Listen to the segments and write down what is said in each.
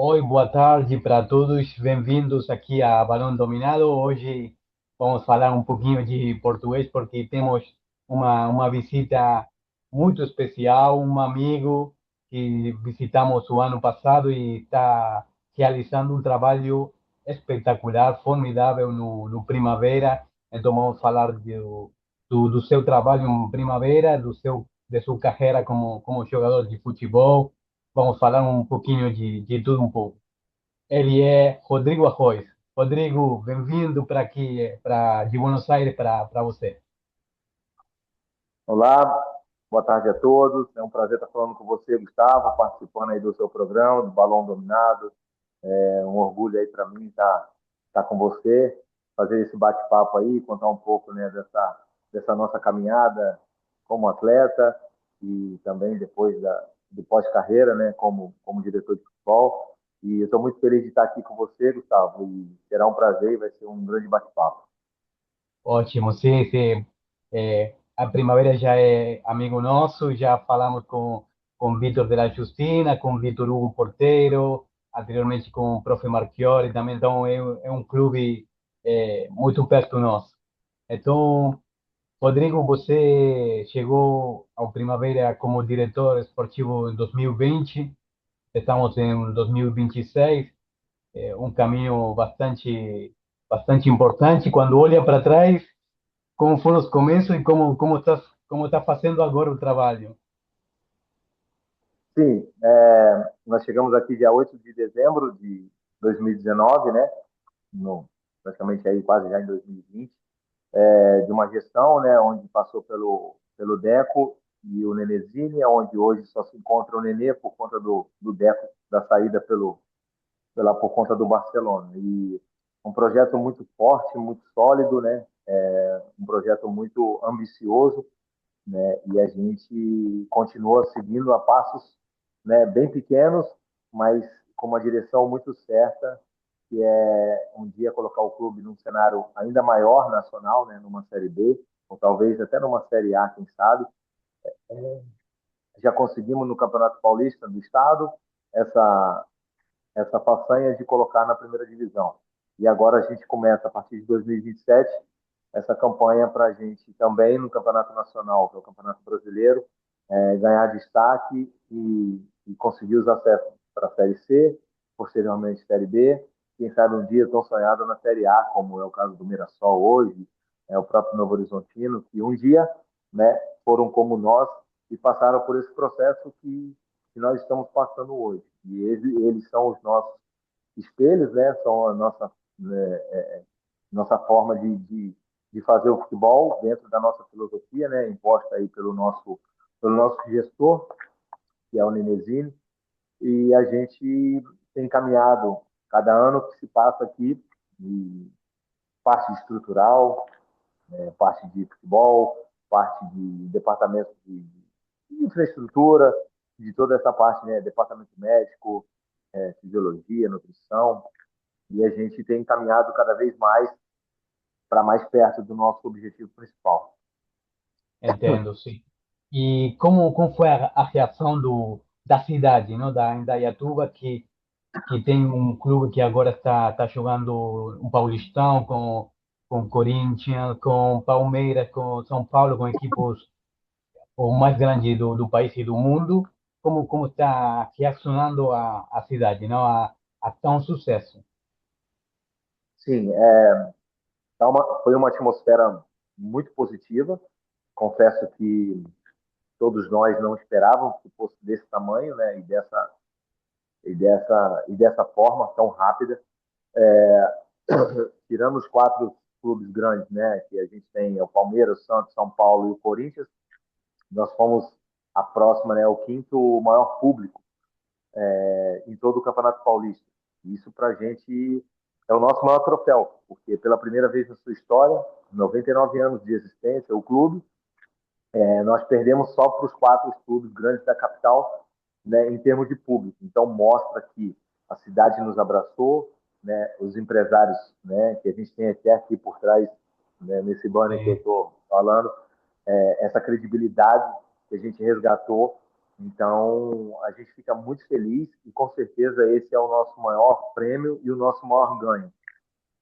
Oi, boa tarde para todos. Bem-vindos aqui a Balão Dominado. Hoje vamos falar um pouquinho de português porque temos uma visita muito especial, um amigo que visitamos o ano passado e está realizando um trabalho espetacular, formidável no Primavera. Então vamos falar do seu trabalho em Primavera, de sua carreira como jogador de futebol. Vamos falar um pouquinho de tudo um pouco. Ele é Rodrigo Arroz. Rodrigo, bem-vindo para aqui, de Buenos Aires, para você. Olá, boa tarde a todos. É um prazer estar falando com você, Gustavo, participando aí do seu programa, do Balão Dominado. É um orgulho aí para mim estar com você, fazer esse bate-papo aí, contar um pouco, né, dessa nossa caminhada como atleta e também depois do pós-carreira, né, como diretor de futebol. E eu estou muito feliz de estar aqui com você, Gustavo, e será um prazer e vai ser um grande bate-papo. Ótimo, sim, sim. A Primavera já é amigo nosso, já falamos com Vitor de la Justina, com Vitor Hugo Porteiro, anteriormente com o Profe Marchiori também, então é um clube muito perto nosso. Então, Rodrigo, você chegou ao Primavera como diretor esportivo em 2020, estamos em 2026. Um caminho bastante importante. Quando olha para trás, como foram os começos e como está fazendo agora o trabalho. Sim, nós chegamos aqui dia 8 de dezembro de 2019, né? Praticamente aí quase já em 2020, de uma gestão, né? Onde passou pelo Deco e o Nenezini, onde hoje só se encontra o Nenê por conta do Deco, da saída por conta do Barcelona. E um projeto muito forte, muito sólido, né? Um projeto muito ambicioso, né? E a gente continua seguindo a passos, né, bem pequenos, mas com uma direção muito certa, que é um dia colocar o clube num cenário ainda maior nacional, né, numa Série B, ou talvez até numa Série A, quem sabe. Já conseguimos no Campeonato Paulista do Estado essa, essa façanha de colocar na primeira divisão. E agora a gente começa, a partir de 2027, essa campanha para a gente também no Campeonato Nacional, que é o Campeonato Brasileiro, ganhar destaque e conseguir os acessos para a Série C, posteriormente Série B, quem sabe um dia tão sonhado na Série A, como é o caso do Mirassol hoje, é o próprio Novo Horizontino, que um dia, né, foram como nós e passaram por esse processo que nós estamos passando hoje. E eles são os nossos espelhos, né, são a nossa forma de fazer o futebol dentro da nossa filosofia, né, imposta aí pelo nosso gestor, que é o Nenezini, e a gente tem caminhado cada ano que se passa aqui, de parte estrutural, parte de futebol, parte de departamento de infraestrutura, de toda essa parte, né, departamento médico, fisiologia, nutrição, e a gente tem caminhado cada vez mais para mais perto do nosso objetivo principal. Entendo, sim. E como foi a reação da cidade, não? Da Indaiatuba, que tem um clube que agora está jogando um Paulistão com Corinthians, com Palmeiras, com São Paulo, com equipes o mais grande do país e do mundo. Como está reacionando a cidade, não? A tão sucesso. Sim, foi uma atmosfera muito positiva. Confesso que todos nós não esperávamos que fosse desse tamanho, né, e dessa forma tão rápida. Tirando os quatro clubes grandes, né, que a gente tem, é o Palmeiras, o Santos, São Paulo e o Corinthians, nós fomos a próxima, né, o quinto maior público em todo o Campeonato Paulista. Isso para a gente é o nosso maior troféu, porque pela primeira vez na sua história, 99 anos de existência, o clube, nós perdemos só para os quatro clubes grandes da capital, né, em termos de público. Então mostra que a cidade nos abraçou, né, os empresários, né, que a gente tem até aqui por trás, né, nesse banner que eu É, estou falando, essa credibilidade que a gente resgatou, Então, a gente fica muito feliz e com certeza esse é o nosso maior prêmio e o nosso maior ganho,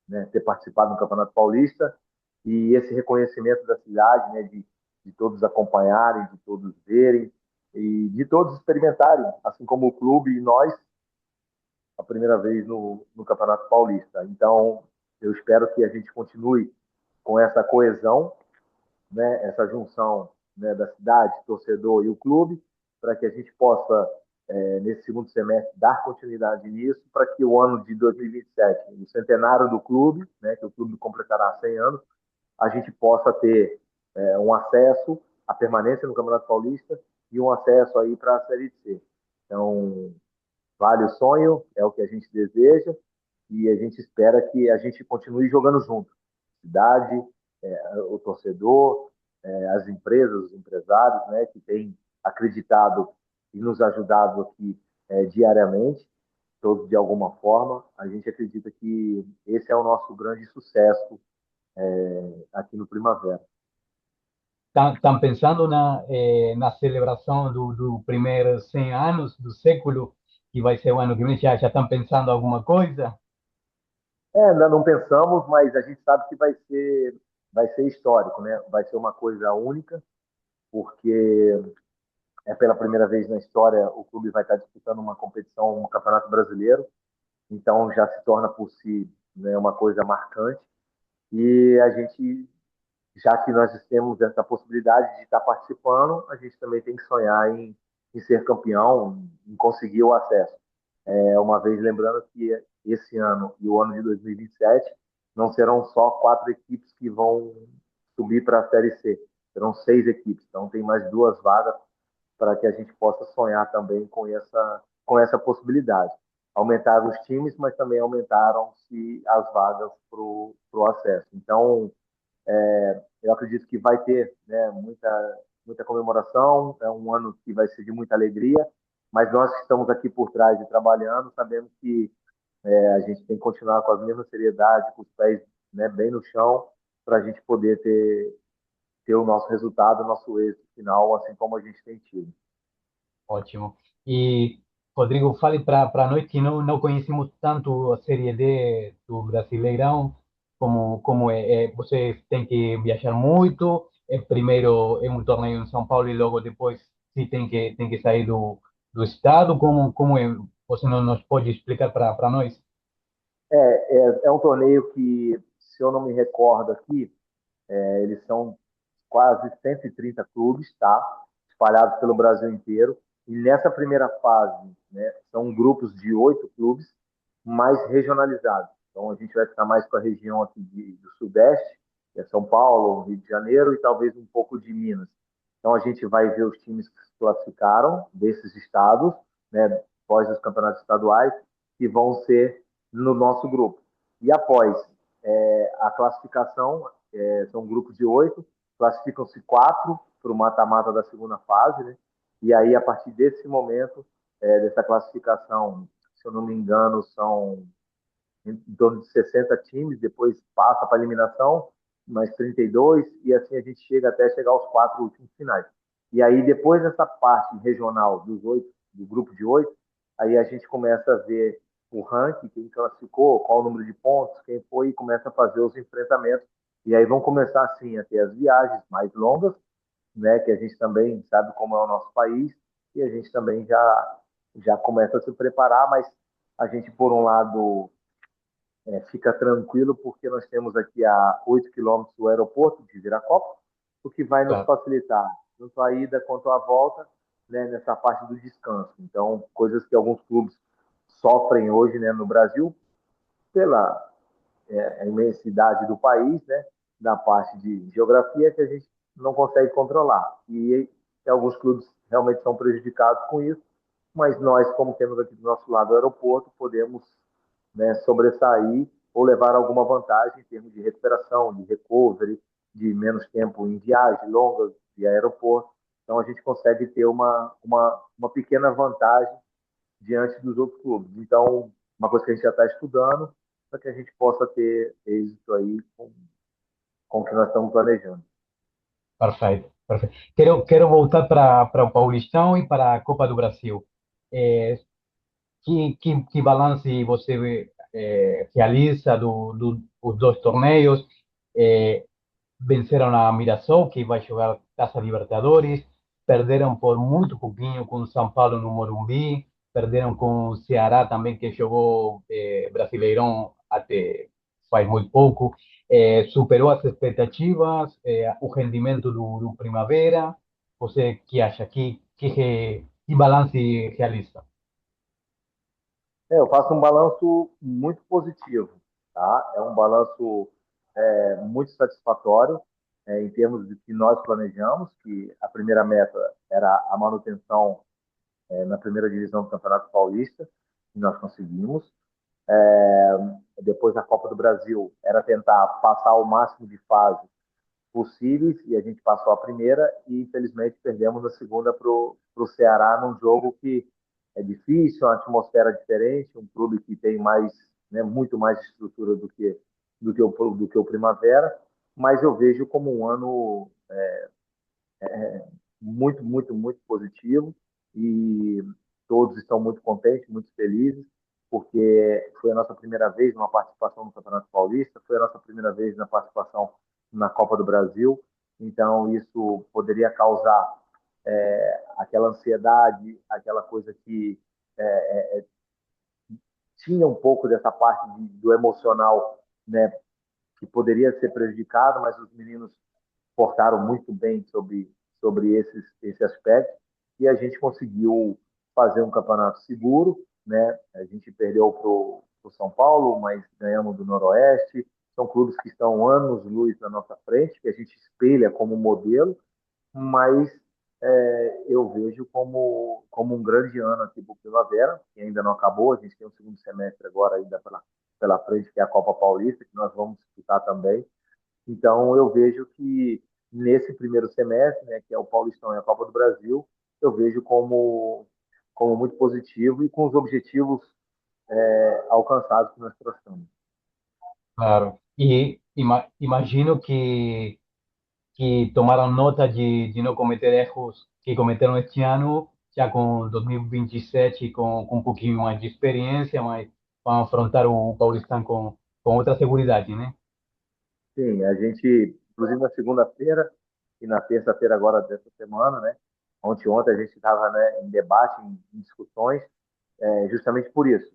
né? Ter participado do Campeonato Paulista e esse reconhecimento da cidade, né? De todos acompanharem, de todos verem e de todos experimentarem, assim como o clube e nós, a primeira vez no Campeonato Paulista. Então, eu espero que a gente continue com essa coesão, né, essa junção, né, da cidade, torcedor e o clube, para que a gente possa, nesse segundo semestre, dar continuidade nisso, para que o ano de 2027, o centenário do clube, né, que o clube completará 100 anos, a gente possa ter um acesso à permanência no Campeonato Paulista e um acesso aí para a Série C. Então, vale o sonho, é o que a gente deseja e a gente espera que a gente continue jogando junto. Cidade, o torcedor, as empresas, os empresários, né, que têm acreditado e nos ajudado aqui diariamente, todos de alguma forma. A gente acredita que esse é o nosso grande sucesso aqui no Primavera. Estão pensando na celebração do primeiro 100 anos do século, que vai ser o ano que vem? Já estão pensando alguma coisa? Ainda não pensamos, mas a gente sabe que vai ser histórico, né? Vai ser uma coisa única, porque é pela primeira vez na história o clube vai estar disputando uma competição, um campeonato brasileiro, então já se torna por si, né, uma coisa marcante. E a gente, já que nós temos essa possibilidade de estar participando, a gente também tem que sonhar em ser campeão, em conseguir o acesso. Uma vez lembrando que esse ano e o ano de 2027 não serão só 4 equipes que vão subir para a Série C, serão 6 equipes, então tem mais 2 vagas para que a gente possa sonhar também com essa possibilidade. Aumentaram os times, mas também aumentaram-se as vagas para o acesso. Então, eu acredito que vai ter, né, muita comemoração, é um ano que vai ser de muita alegria, mas nós que estamos aqui por trás e trabalhando, sabemos que a gente tem que continuar com a mesma seriedade, com os pés, né, bem no chão, para a gente poder ter o nosso resultado, o nosso êxito final, assim como a gente tem tido. Ótimo. E, Rodrigo, fale para nós que não conhecemos tanto a Série D do Brasileirão, como é. Você tem que viajar muito, primeiro é um torneio em São Paulo e logo depois sim tem que sair do estado, como é? Você não nos pode explicar para nós? É um torneio que, se eu não me recordo aqui, eles são quase 130 clubes, tá? Espalhados pelo Brasil inteiro. E nessa primeira fase, né, são grupos de 8 clubes, mais regionalizados. Então a gente vai ficar mais com a região aqui do Sudeste, que é São Paulo, Rio de Janeiro e talvez um pouco de Minas. Então a gente vai ver os times que se classificaram desses estados, né, após os campeonatos estaduais, que vão ser no nosso grupo. E após a classificação, são grupos de 8, classificam-se 4 para o mata-mata da segunda fase, né? E aí, a partir desse momento, dessa classificação, se eu não me engano, são em torno de 60 times, depois passa para a eliminação, mais 32, e assim a gente chega até chegar aos 4 últimos finais. E aí, depois dessa parte regional dos 8, do grupo de 8, aí a gente começa a ver o ranking, quem classificou, qual o número de pontos, quem foi, e começa a fazer os enfrentamentos. E aí vão começar, assim, a ter as viagens mais longas, né, que a gente também sabe como é o nosso país, e a gente também já começa a se preparar, mas a gente, por um lado, fica tranquilo, porque nós temos aqui a 8 quilômetros do aeroporto de Viracopos, o que vai nos Claro, facilitar tanto a ida quanto a volta, né, nessa parte do descanso. Então, coisas que alguns clubes sofrem hoje, né, no Brasil, pela imensidade do país, né, na parte de geografia, que a gente não consegue controlar. E alguns clubes realmente são prejudicados com isso, mas nós, como temos aqui do nosso lado o aeroporto, podemos, né, sobressair ou levar alguma vantagem em termos de recuperação, de recovery, de menos tempo em viagem longas de aeroporto. Então a gente consegue ter uma pequena vantagem diante dos outros clubes. Então, uma coisa que a gente já está estudando para que a gente possa ter êxito aí com o que nós estamos planejando. perfeito. Perfeito. Quero voltar para o Paulistão e para a Copa do Brasil. É, que balanço você realiza dos dois torneios? É, venceram a Mirassol, que vai jogar Taça Libertadores, perderam por muito pouquinho com o São Paulo no Morumbi, perderam com o Ceará também, que jogou Brasileirão até faz muito pouco. Superou as expectativas, o rendimento do Primavera. Você que acha? Que balance realiza? Eu faço um balanço muito positivo, tá? É um balanço muito satisfatório em termos de que nós planejamos, que a primeira meta era a manutenção na primeira divisão do Campeonato Paulista, e nós conseguimos. Depois da Copa do Brasil, era tentar passar o máximo de fase possíveis, e a gente passou a primeira, e infelizmente perdemos a segunda para o Ceará, num jogo que é difícil, uma atmosfera diferente, um clube que tem mais, né, muito mais estrutura do que o Primavera, mas eu vejo como um ano muito, muito, muito positivo e todos estão muito contentes, muito felizes, porque foi a nossa primeira vez numa participação no Campeonato Paulista, foi a nossa primeira vez na participação na Copa do Brasil, então isso poderia causar aquela ansiedade, aquela coisa que tinha um pouco dessa parte do emocional, né, que poderia ser prejudicado, mas os meninos portaram muito bem sobre esse aspecto e a gente conseguiu fazer um campeonato seguro, né? A gente perdeu para o São Paulo, mas ganhamos do Noroeste. São clubes que estão anos-luz na nossa frente, que a gente espelha como modelo, mas eu vejo como um grande ano aqui para o Primavera, que ainda não acabou. A gente tem um segundo semestre agora ainda pela frente, que é a Copa Paulista, que nós vamos disputar também. Então, eu vejo que nesse primeiro semestre, né, que é o Paulistão e a Copa do Brasil, eu vejo como muito positivo e com os objetivos alcançados que nós traçamos. Claro. E imagino que tomaram nota de não cometer erros que cometeram este ano, já com 2027, com um pouquinho mais de experiência, mas vão afrontar o Paulistão com outra segurança, né? Sim, a gente, inclusive na segunda-feira e na terça-feira agora dessa semana, né? Ontem a gente estava, né, em debate, em discussões, justamente por isso,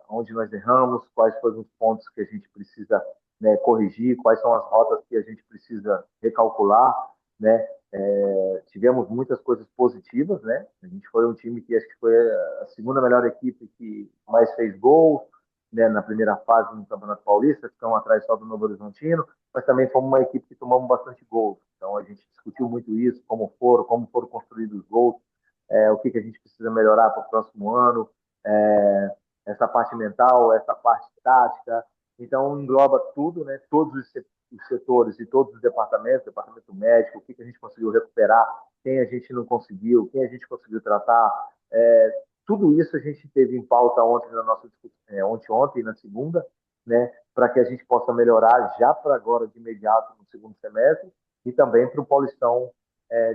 onde nós erramos, quais foram os pontos que a gente precisa, né, corrigir, quais são as rotas que a gente precisa recalcular, né? Tivemos muitas coisas positivas, né? A gente foi um time que acho que foi a segunda melhor equipe que mais fez gols, né, na primeira fase no Campeonato Paulista, ficamos atrás só do Novo Horizontino, mas também fomos uma equipe que tomamos bastante gols. Então a gente discutiu muito isso, como foram construídos os gols, o que a gente precisa melhorar para o próximo ano, é, essa parte mental, essa parte tática. Então engloba tudo, né? Todos os setores e todos os departamentos, departamento médico, o que a gente conseguiu recuperar, quem a gente não conseguiu, quem a gente conseguiu tratar. Tudo isso a gente teve em pauta ontem na nossa ontem na segunda, né, para que a gente possa melhorar já para agora de imediato no segundo semestre e também para o Paulistão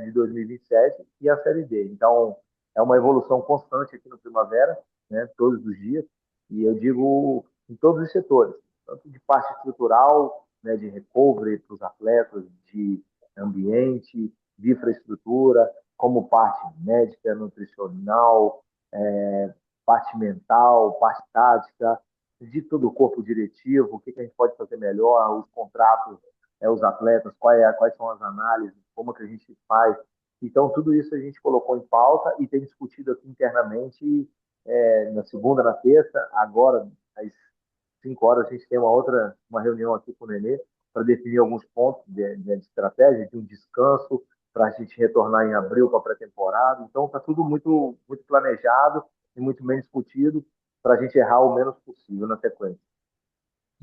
de 2027 e a Série D. Então, é uma evolução constante aqui no Primavera, né, todos os dias, e eu digo em todos os setores, tanto de parte estrutural, né, de recovery para os atletas, de ambiente, de infraestrutura, como parte médica, nutricional, parte mental, parte tática, de todo o corpo diretivo, o que a gente pode fazer melhor, os contratos, os atletas, quais são as análises, como que a gente faz. Então, tudo isso a gente colocou em pauta e tem discutido aqui internamente na segunda, na terça, agora, às 5 horas, a gente tem uma reunião aqui com o Nenê para definir alguns pontos de estratégia, de um descanso, para a gente retornar em abril para a pré-temporada. Então, está tudo muito, muito planejado e muito bem discutido para a gente errar o menos possível na sequência.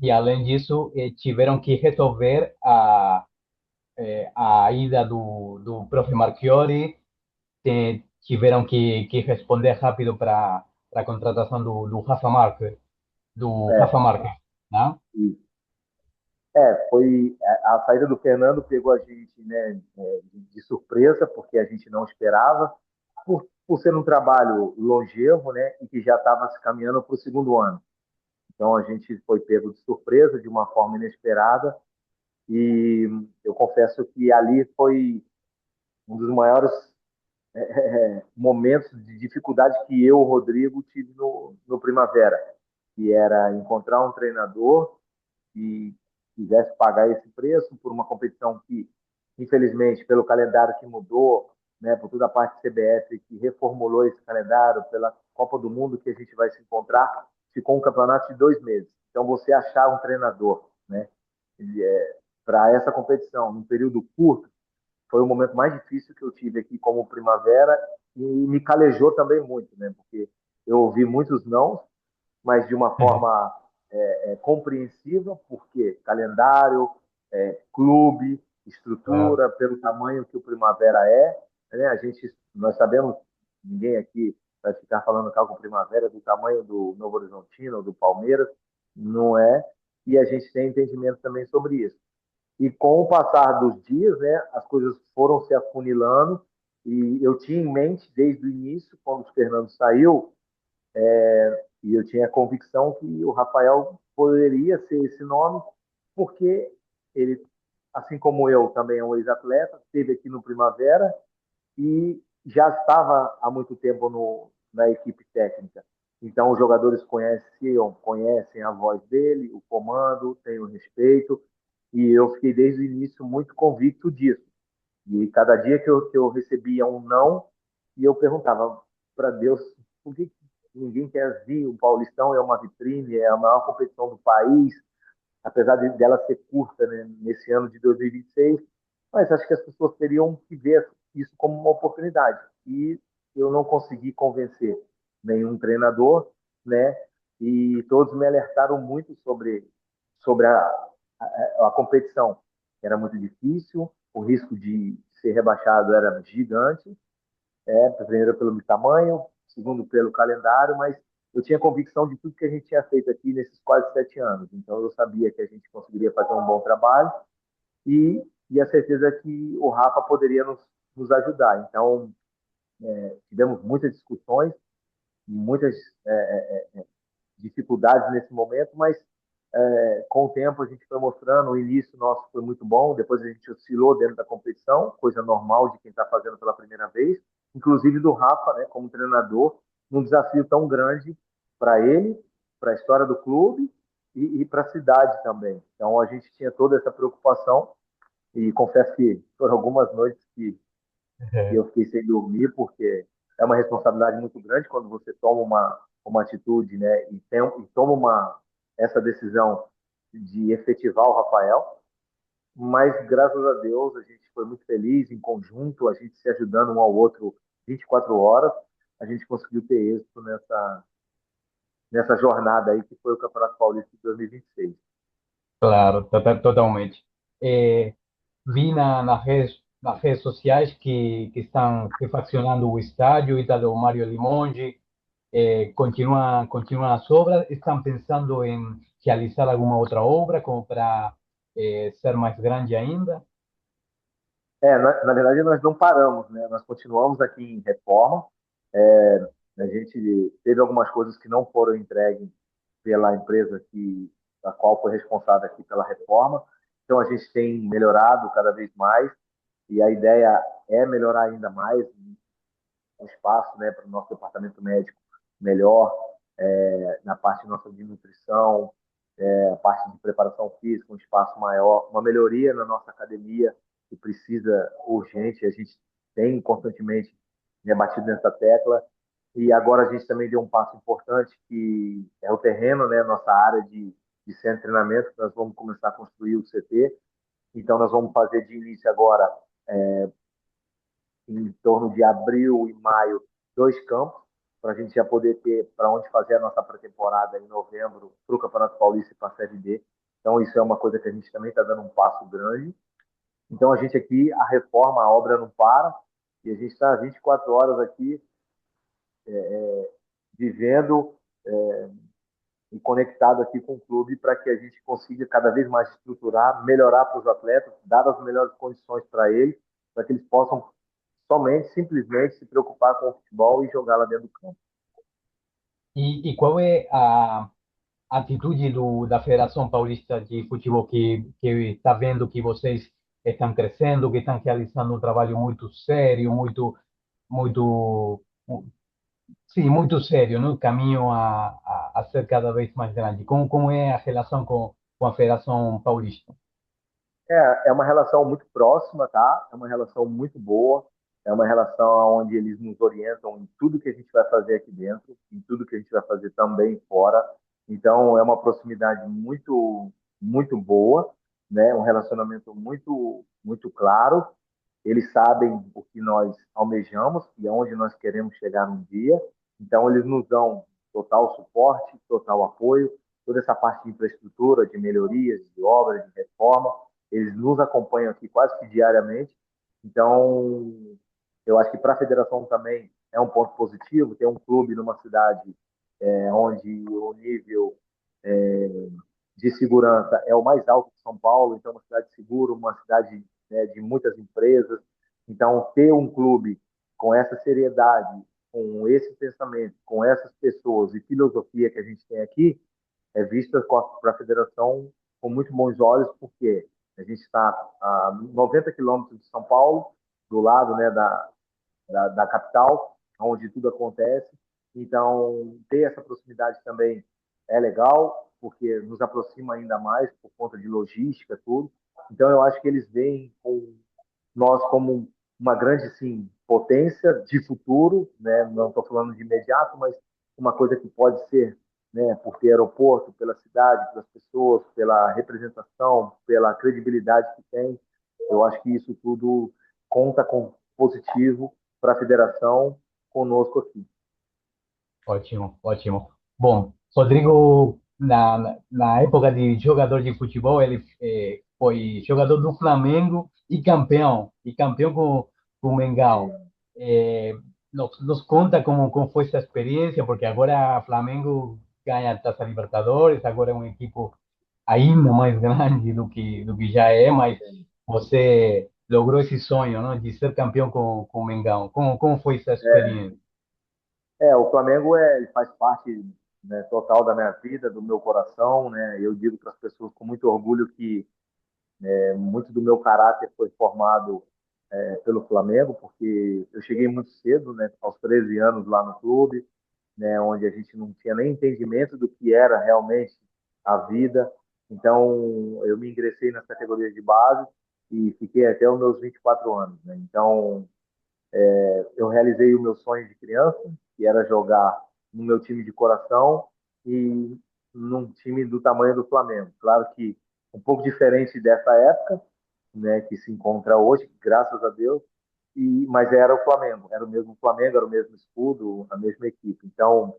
E além disso, tiveram que resolver a ida do profe Marchiori, tiveram que responder rápido para a contratação do Rafa Marques, É, né? Foi a saída do Fernando pegou a gente, né, de surpresa, porque a gente não esperava, por ser um trabalho longevo, né, e que já estava se caminhando para o segundo ano. Então a gente foi pego de surpresa, de uma forma inesperada, e eu confesso que ali foi um dos maiores momentos de dificuldade que eu, Rodrigo, tive no Primavera, que era encontrar um treinador que quisesse pagar esse preço por uma competição que, infelizmente, pelo calendário que mudou, né, por toda a parte CBF que reformulou esse calendário, pela Copa do Mundo que a gente vai se encontrar, ficou um campeonato de 2 meses. Então, você achar um treinador, né, para essa competição, num período curto, foi o momento mais difícil que eu tive aqui como Primavera e me calejou também muito, né, porque eu ouvi muitos não, mas de uma forma compreensiva, porque calendário, clube, Claro. estrutura, pelo tamanho que o Primavera né? Nós sabemos, ninguém aqui vai ficar falando que algo Primavera do tamanho do Novo Horizontino ou do Palmeiras, não é, e a gente tem entendimento também sobre isso. E com o passar dos dias, né, as coisas foram se afunilando, e eu tinha em mente desde o início, quando o Fernando saiu, e eu tinha a convicção que o Rafael poderia ser esse nome, porque ele, assim como eu, também é um ex-atleta, esteve aqui no Primavera e já estava há muito tempo na equipe técnica. Então, os jogadores conhecem a voz dele, o comando, têm o respeito, e eu fiquei desde o início muito convicto disso. E cada dia que eu recebia um não, e eu perguntava para Deus por que ninguém quer vir. O Paulistão é uma vitrine, é a maior competição do país, apesar dela ser curta, né, nesse ano de 2026. Mas acho que as pessoas teriam que ver isso como uma oportunidade. E eu não consegui convencer nenhum treinador, né? E todos me alertaram muito sobre a competição. Era muito difícil, o risco de ser rebaixado era gigante, primeiro pelo tamanho, segundo pelo calendário, mas eu tinha convicção de tudo que a gente tinha feito aqui nesses quase 7 anos. Então eu sabia que a gente conseguiria fazer um bom trabalho e a certeza que o Rafa poderia nos ajudar. Então tivemos muitas discussões, muitas dificuldades nesse momento, mas com o tempo a gente foi mostrando, o início nosso foi muito bom, depois a gente oscilou dentro da competição, coisa normal de quem está fazendo pela primeira vez, inclusive do Rafa, né, como treinador, num desafio tão grande para ele, para a história do clube e para a cidade também. Então a gente tinha toda essa preocupação e confesso que foram algumas noites que eu fiquei sem dormir, porque é uma responsabilidade muito grande quando você toma uma atitude, né, e toma essa decisão de efetivar o Rafael. Mas, graças a Deus, a gente foi muito feliz em conjunto, a gente se ajudando um ao outro 24 horas, a gente conseguiu ter êxito nessa jornada aí que foi o Campeonato Paulista de 2026. Claro, totalmente. Eh, Vi nas redes sociais que estão refaccionando o estádio e tal, o Mário Limongi, continua as obras, estão pensando em realizar alguma outra obra como para ser mais grande ainda. Na verdade, nós não paramos, né? Nós continuamos aqui em reforma. É, a gente teve algumas coisas que não foram entregues pela empresa a qual foi responsável aqui pela reforma. Então, a gente tem melhorado cada vez mais e a ideia é melhorar ainda mais o espaço, né, para o nosso departamento médico melhor, na parte nossa de nutrição, a parte de preparação física, um espaço maior, uma melhoria na nossa academia que precisa urgente, a gente tem constantemente, né, batido nessa tecla. E agora a gente também deu um passo importante que é o terreno, né, nossa área de centro de treinamento, que nós vamos começar a construir o CT. Então nós vamos fazer de início agora, em torno de abril e maio, 2 campos, para a gente já poder ter para onde fazer a nossa pré-temporada em novembro para o Campeonato Paulista e para a Série D. Então, isso é uma coisa que a gente também está dando um passo grande. Então, a gente aqui, a reforma, a obra não para, e a gente está 24 horas aqui vivendo e conectado aqui com o clube para que a gente consiga cada vez mais estruturar, melhorar para os atletas, dar as melhores condições para eles, para que eles possam somente, simplesmente se preocupar com o futebol e jogar lá dentro do campo. E qual é a atitude da Federação Paulista de Futebol que está vendo que vocês estão crescendo, que estão realizando um trabalho muito sério, muito, sim, muito sério, no caminho a ser cada vez mais grande. Como é a relação com a Federação Paulista? É uma relação muito próxima, tá? É uma relação muito boa. É uma relação onde eles nos orientam em tudo que a gente vai fazer aqui dentro, em tudo que a gente vai fazer também fora. Então, é uma proximidade muito boa, né? Um relacionamento muito claro. Eles sabem o que nós almejamos e aonde nós queremos chegar um dia. Então, eles nos dão total suporte, total apoio, toda essa parte de infraestrutura, de melhorias, de obras, de reforma. Eles nos acompanham aqui quase que diariamente. Então, eu acho que para a federação também é um ponto positivo ter um clube numa cidade onde o nível de segurança é o mais alto de São Paulo, então é uma cidade segura, uma cidade, né, de muitas empresas. Então, ter um clube com essa seriedade, com esse pensamento, com essas pessoas e filosofia que a gente tem aqui, é vista para a federação com muito bons olhos, porque a gente está a 90 quilômetros de São Paulo, do lado, né, da capital, onde tudo acontece. Então, ter essa proximidade também é legal, porque nos aproxima ainda mais por conta de logística, tudo. Então, eu acho que eles veem com nós como uma grande, sim, potência de futuro, né? Não estou falando de imediato, mas uma coisa que pode ser, né, por ter aeroporto, pela cidade, pelas pessoas, pela representação, pela credibilidade que tem. Eu acho que isso tudo conta com positivo para a federação conosco aqui. Ótimo, ótimo. Bom, Rodrigo, na época de jogador de futebol, ele foi jogador do Flamengo e campeão com o Mengão. É, Nos conta como foi essa experiência, porque agora o Flamengo ganha a Taça Libertadores, agora é um equipo ainda mais grande do que já é, mas você logrou esse sonho, não, de ser campeão com o Mengão. Como foi essa experiência? o Flamengo ele faz parte, né, total da minha vida, do meu coração, né? Eu digo para as pessoas com muito orgulho que muito do meu caráter foi formado pelo Flamengo, porque eu cheguei muito cedo, né, aos 13 anos lá no clube, né, onde a gente não tinha nem entendimento do que era realmente a vida. Então, eu me ingressei nas categorias de base e fiquei até os meus 24 anos. Né? Então, eu realizei o meu sonho de criança, que era jogar no meu time de coração e num time do tamanho do Flamengo. Claro que um pouco diferente dessa época, né, que se encontra hoje, graças a Deus, mas era o Flamengo, era o mesmo Flamengo, era o mesmo escudo, a mesma equipe. Então,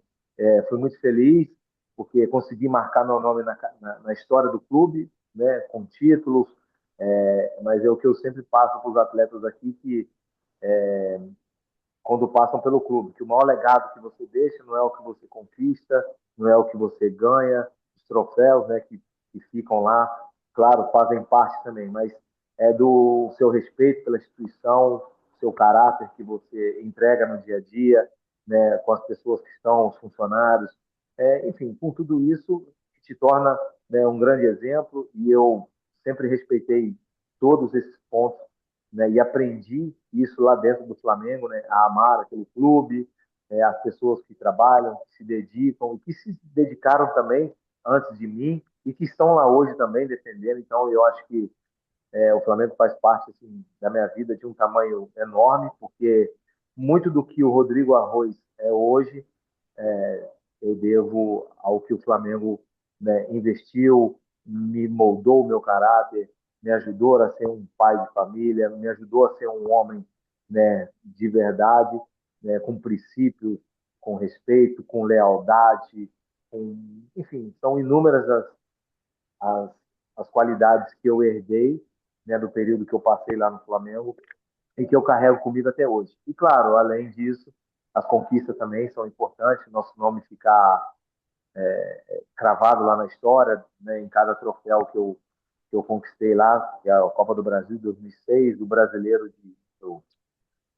fui muito feliz porque consegui marcar meu nome na história do clube, né, com títulos, mas é o que eu sempre passo para os atletas aqui, que quando passam pelo clube, que o maior legado que você deixa não é o que você conquista, não é o que você ganha, os troféus, né, que ficam lá, claro, fazem parte também, mas é do seu respeito pela instituição, seu caráter que você entrega no dia a dia, né, com as pessoas que estão, os funcionários, enfim, com tudo isso que te torna, né, um grande exemplo e eu sempre respeitei todos esses pontos, né, e aprendi isso lá dentro do Flamengo, né, a amar aquele clube, as pessoas que trabalham, que se dedicam e que se dedicaram também antes de mim e que estão lá hoje também defendendo. Então, eu acho que o Flamengo faz parte assim, da minha vida de um tamanho enorme, porque muito do que o Rodrigo Arroz é hoje eu devo ao que o Flamengo, né, investiu, me moldou o meu caráter, me ajudou a ser um pai de família, me ajudou a ser um homem, né, de verdade, né, com princípios, com respeito, com lealdade, enfim, são inúmeras as, as qualidades que eu herdei, né, do período que eu passei lá no Flamengo e que eu carrego comigo até hoje. E claro, além disso, as conquistas também são importantes, nosso nome ficar cravado lá na história, né, em cada troféu que eu conquistei lá, que é a Copa do Brasil de 2006, o Brasileiro do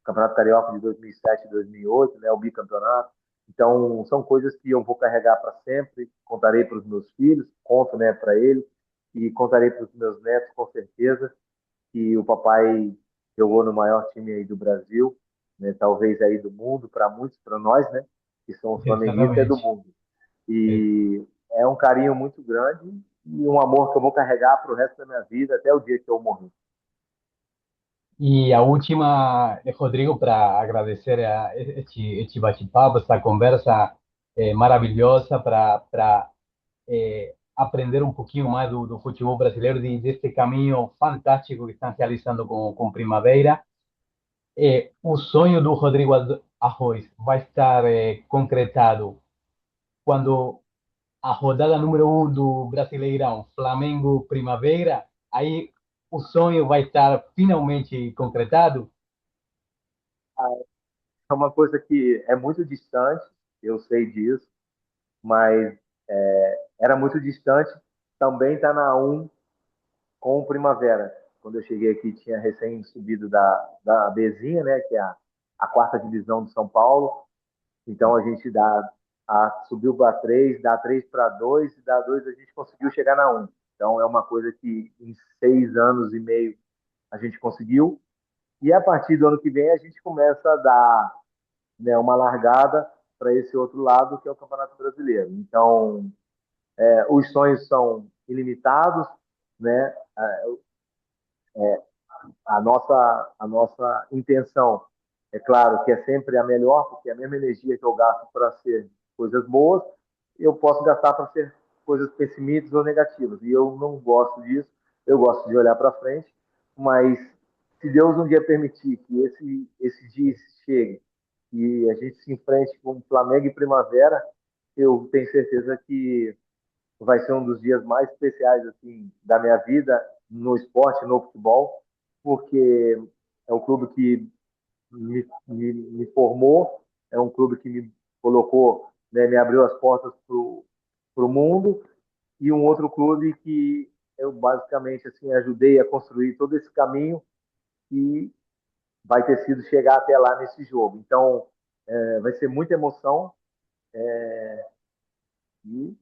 Campeonato Carioca de 2007 e 2008, né, o bicampeonato. Então, são coisas que eu vou carregar para sempre, contarei para os meus filhos, conto, né, para eles, e contarei para os meus netos, com certeza, que o papai jogou no maior time aí do Brasil, né, talvez aí do mundo, para muitos, para nós, né, que somos flamenguistas, é do Exatamente. mundo. É. E é um carinho muito grande e um amor que eu vou carregar para o resto da minha vida, até o dia que eu morrer. E a última, Rodrigo, para agradecer este bate-papo, esta conversa maravilhosa, para aprender um pouquinho mais do futebol brasileiro, deste caminho fantástico que estão realizando com Primavera. O sonho do Rodrigo Arroz vai estar concretado quando a rodada número um do Brasileirão, Flamengo Primavera, aí o sonho vai estar finalmente concretado. É uma coisa que é muito distante, eu sei disso, mas era muito distante. Também está na um com o Primavera. Quando eu cheguei aqui, tinha recém subido da Bezinha, né, que é a quarta divisão de São Paulo. Então a gente subiu para 3, dá 3 para 2, e dá 2 a gente conseguiu chegar na um. Então é uma coisa que em 6 anos e meio a gente conseguiu. E a partir do ano que vem a gente começa a dar, né, uma largada para esse outro lado, que é o Campeonato Brasileiro. Então os sonhos são ilimitados, né? A nossa intenção, é claro, que é sempre a melhor, porque a mesma energia que eu gasto para ser coisas boas, eu posso gastar para ser coisas pessimistas ou negativas. E eu não gosto disso, eu gosto de olhar para frente, mas se Deus um dia permitir que esse dia chegue e a gente se enfrente com Flamengo e Primavera, eu tenho certeza que vai ser um dos dias mais especiais assim da minha vida no esporte, no futebol, porque é um clube que me formou, é um clube que me colocou, né, me abriu as portas para o mundo, e um outro clube que eu basicamente assim ajudei a construir todo esse caminho e vai ter sido chegar até lá nesse jogo. Então, vai ser muita emoção e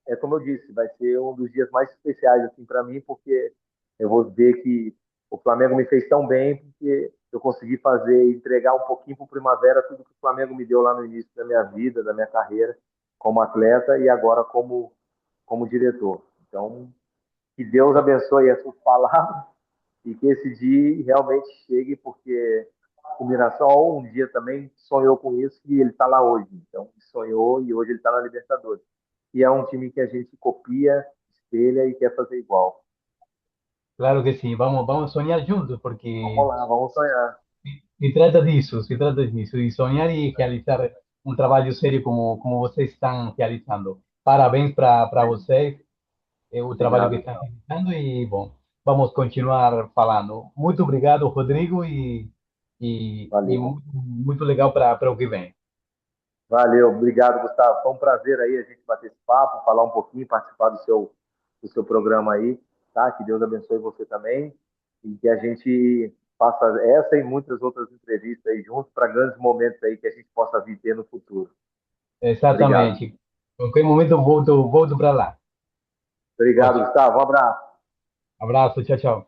é como eu disse, vai ser um dos dias mais especiais assim para mim, porque eu vou ver que o Flamengo me fez tão bem, porque eu consegui fazer, entregar um pouquinho para o Primavera tudo que o Flamengo me deu lá no início da minha vida, da minha carreira como atleta e agora como diretor. Então, que Deus abençoe essas palavras e que esse dia realmente chegue, porque o Mirassol um dia também sonhou com isso e ele está lá hoje. Então, sonhou e hoje ele está na Libertadores. E é um time que a gente copia, espelha e quer fazer igual. Claro que sim, vamos sonhar juntos, porque Vamos lá, vamos sonhar. se trata disso, de sonhar e realizar um trabalho sério como vocês estão realizando. Parabéns para vocês, o trabalho que Obrigado. estão realizando e, bom, vamos continuar falando. Muito obrigado, Rodrigo, e Valeu. muito legal para o que vem. Valeu, obrigado, Gustavo. Foi um prazer aí a gente bater esse papo, falar um pouquinho, participar do seu programa aí, tá? Que Deus abençoe você também e que a gente faça essa e muitas outras entrevistas aí juntos para grandes momentos aí que a gente possa viver no futuro. Obrigado. Exatamente. Em qualquer momento eu volto para lá. Obrigado, Ótimo. Gustavo. Um abraço. Abraço, tchau, tchau.